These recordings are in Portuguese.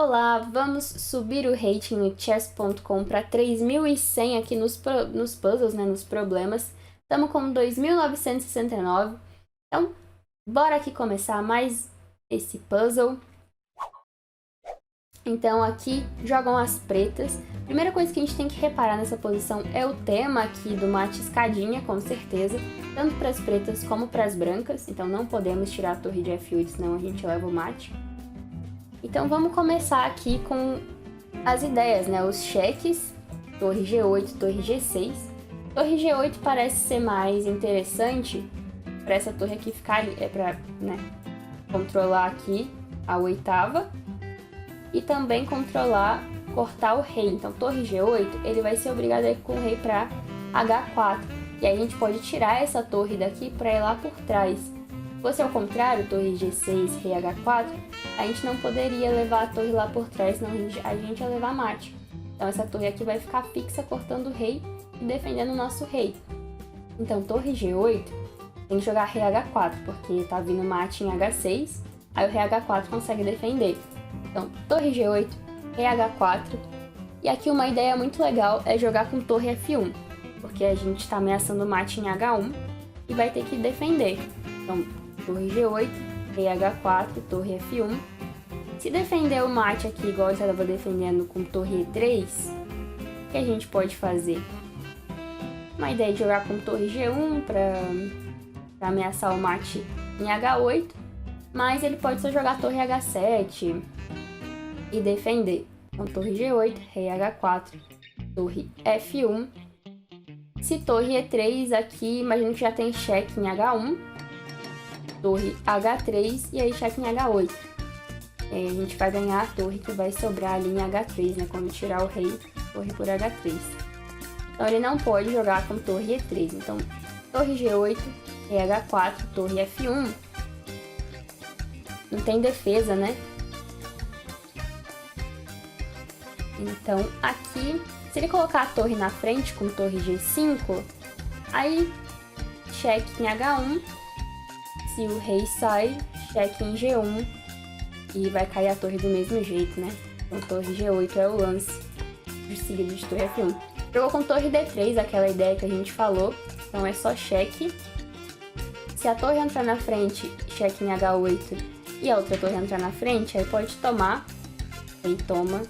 Olá, vamos subir o rating no chess.com para 3.100 aqui nos puzzles, né, nos problemas. Estamos com 2.969. Então, bora aqui começar mais esse puzzle. Então, aqui jogam as pretas. Primeira coisa que a gente tem que reparar nessa posição é o tema aqui do mate escadinha, com certeza. Tanto para as pretas como para as brancas. Então, não podemos tirar a torre de F8, senão a gente leva o mate. Então vamos começar aqui com as ideias, né? Os cheques, torre G8, torre G6. Torre G8 parece ser mais interessante para essa torre aqui ficar ali, para, né, controlar aqui a oitava e também cortar o rei. Então torre G8, ele vai ser obrigado a ir com o rei para H4. E aí a gente pode tirar essa torre daqui para ir lá por trás. Se fosse ao contrário, torre G6, rei H4, a gente não poderia levar a torre lá por trás, senão a gente ia levar mate. Então essa torre aqui vai ficar fixa, cortando o rei e defendendo o nosso rei. Então torre G8 tem que jogar rei H4, porque tá vindo mate em H6, aí o rei H4 consegue defender. Então torre G8, rei H4. E aqui uma ideia muito legal é jogar com torre F1, porque a gente está ameaçando mate em H1 e vai ter que defender. Então torre G8, rei H4, torre F1. Se defender o mate aqui igual eu estava defendendo com torre E3, o que a gente pode fazer? Uma ideia de jogar com torre G1 para ameaçar o mate em H8, mas ele pode só jogar torre H7 e defender. Então torre G8, rei H4, torre F1. Se torre E3 aqui, imagina que já tem cheque em H1, torre H3 e aí cheque em H8. A gente vai ganhar a torre que vai sobrar ali em H3, né? Quando tirar o rei, torre por H3. Então ele não pode jogar com torre E3. Então, torre G8, rei H4, torre F1. Não tem defesa, né? Então, aqui, se ele colocar a torre na frente com torre G5, aí cheque em H1. Se o rei sai, cheque em G1 e vai cair a torre do mesmo jeito, né? Então torre G8 é o lance de seguida de torre F1. Jogou com torre D3, aquela ideia que a gente falou, então é só cheque. Se a torre entrar na frente, cheque em H8 e a outra torre entrar na frente, aí pode tomar, aí toma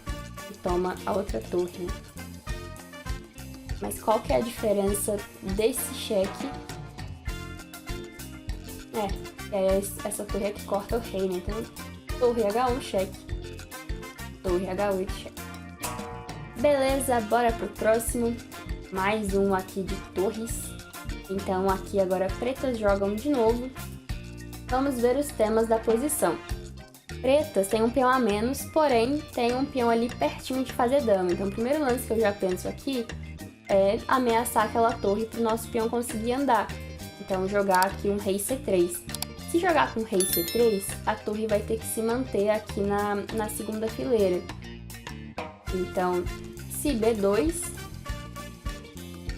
e toma a outra torre, né? Mas qual que é a diferença desse cheque? Essa torre aqui corta o rei, né? Então, torre H1, cheque. Torre H8, cheque. Beleza, bora pro próximo. Mais um aqui de torres. Então, aqui agora pretas jogam de novo. Vamos ver os temas da posição. Pretas tem um peão a menos, porém tem um peão ali pertinho de fazer dama. Então, o primeiro lance que eu já penso aqui é ameaçar aquela torre para o nosso peão conseguir andar. Então, jogar aqui um rei C3. Se jogar com rei C3, a torre vai ter que se manter aqui na segunda fileira. Então, se B2,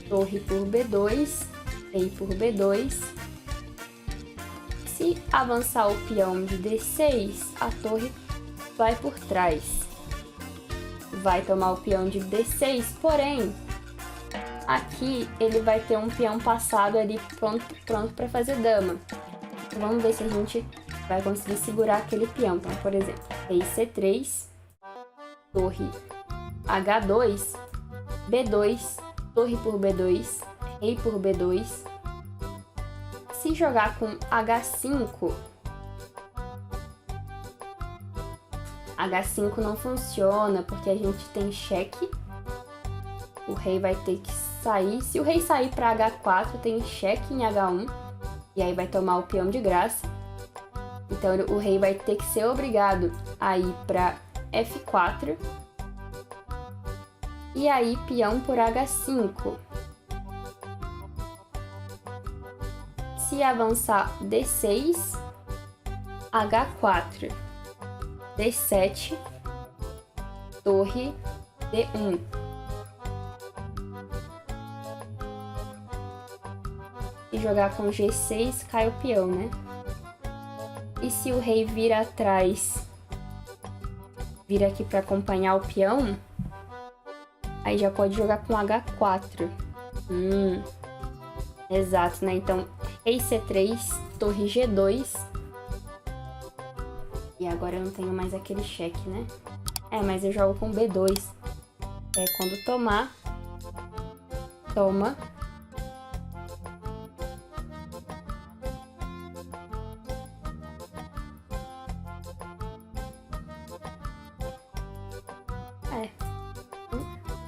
torre por B2, rei por B2. Se avançar o peão de D6, a torre vai por trás. Vai tomar o peão de D6, porém, aqui ele vai ter um peão passado ali pronto para fazer dama. Então, vamos ver se a gente vai conseguir segurar aquele peão. Então, por exemplo, rei C3, torre H2, B2, torre por B2, rei por B2. Se jogar com H5, H5 não funciona porque a gente tem cheque. O rei vai ter que sair. Se o rei sair para H4, tem cheque em H1. E aí vai tomar o peão de graça. Então o rei vai ter que ser obrigado a ir para F4. E aí peão por H5. Se avançar D6, H4, D7, torre D1. E jogar com G6, cai o peão, né? E se o rei vir atrás vir aqui para acompanhar o peão, aí já pode jogar com H4. Exato, né? Então, rei C3, torre G2. E agora eu não tenho mais aquele cheque, né? Mas eu jogo com B2. Quando tomar, toma.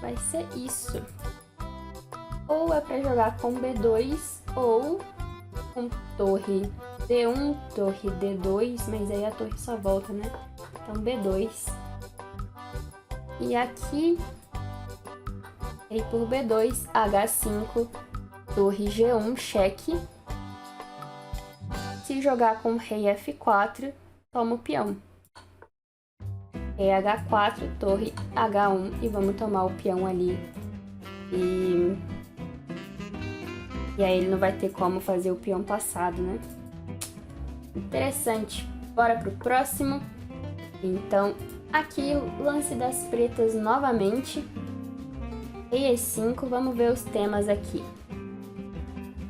Vai ser isso. Ou é pra jogar com B2, ou com torre D1, torre D2, mas aí a torre só volta, né? Então B2. E aqui, rei por B2, H5, torre G1, cheque. Se jogar com rei F4, toma o peão. Rei H4, torre H1 e vamos tomar o peão ali. E aí ele não vai ter como fazer o peão passado, né? Interessante. Bora pro próximo. Então, aqui o lance das pretas novamente. Rei E5, vamos ver os temas aqui.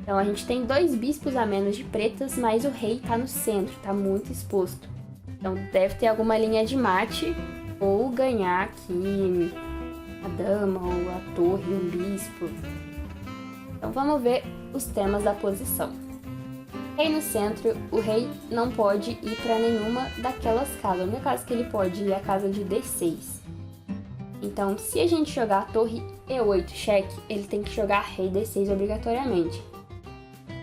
Então a gente tem 2 bispos a menos de pretas, mas o rei tá no centro, tá muito exposto. Então deve ter alguma linha de mate, ou ganhar aqui a dama, ou a torre, um bispo. Então vamos ver os temas da posição. Rei no centro, o rei não pode ir para nenhuma daquelas casas. A única casa que ele pode ir é a casa de D6. Então, se a gente jogar a torre E8 cheque, ele tem que jogar rei D6 obrigatoriamente.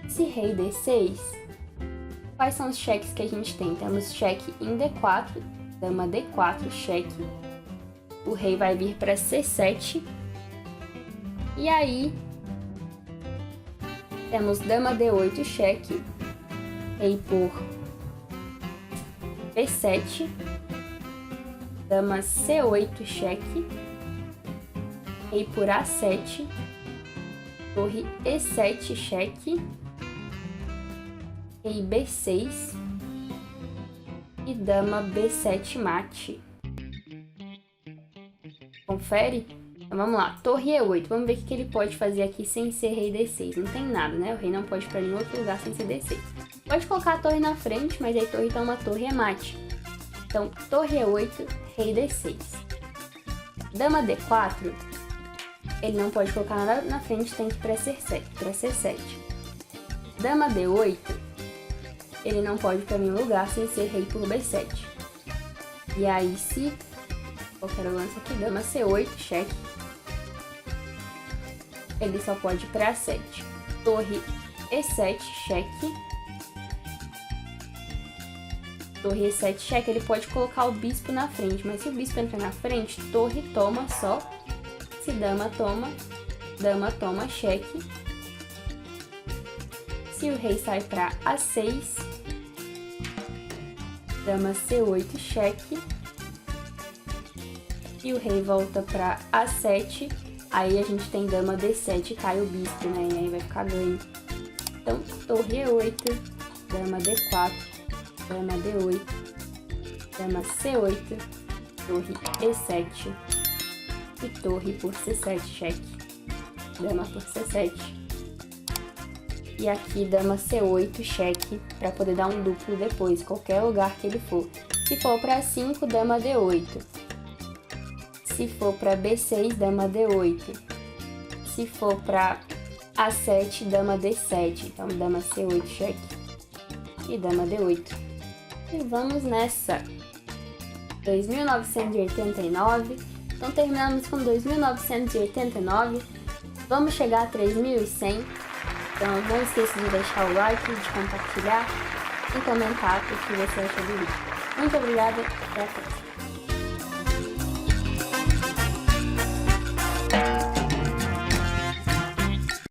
Se rei D6, quais são os cheques que a gente tem? Temos cheque em D4, dama D4, cheque. O rei vai vir para C7. E aí, temos dama D8, cheque. Rei por B7. Dama C8, cheque. Rei por A7. Torre E7, cheque. Rei B6 e dama B7 mate. Confere? Então vamos lá, torre E8. Vamos ver o que ele pode fazer aqui sem ser rei D6. Não tem nada, né? O rei não pode ir para nenhum outro lugar sem ser D6. Pode colocar a torre na frente, mas aí torre toma torre é mate. Então, torre E8, rei D6. Dama D4, ele não pode colocar nada na frente, tem que ir para C7. Dama D8, ele não pode ir para nenhum lugar sem ser rei por B7. E aí, se qualquer lance aqui, dama C8, cheque, ele só pode ir para A7. Torre E7, cheque. Torre E7, cheque, ele pode colocar o bispo na frente, mas se o bispo entrar na frente, torre toma só. Se dama toma, cheque. Se o rei sai para A6, dama C8, cheque. E o rei volta para A7, aí a gente tem dama D7 e cai o bispo, né? E aí vai ficar ganho. Então, torre E8, dama D4, dama D8, dama C8, torre E7 e torre por C7, cheque. Dama por C7. E aqui dama C8, cheque, para poder dar um duplo depois, qualquer lugar que ele for. Se for para 5, dama D8. Se for para B6, dama D8. Se for para A7, dama D7. Então, dama C8, cheque. E dama D8. E vamos nessa. 2.989. Então, terminamos com 2.989. Vamos chegar a 3.100. Então, não esqueça de deixar o like, de compartilhar e comentar o que você achou do vídeo. Muito obrigada e até a próxima.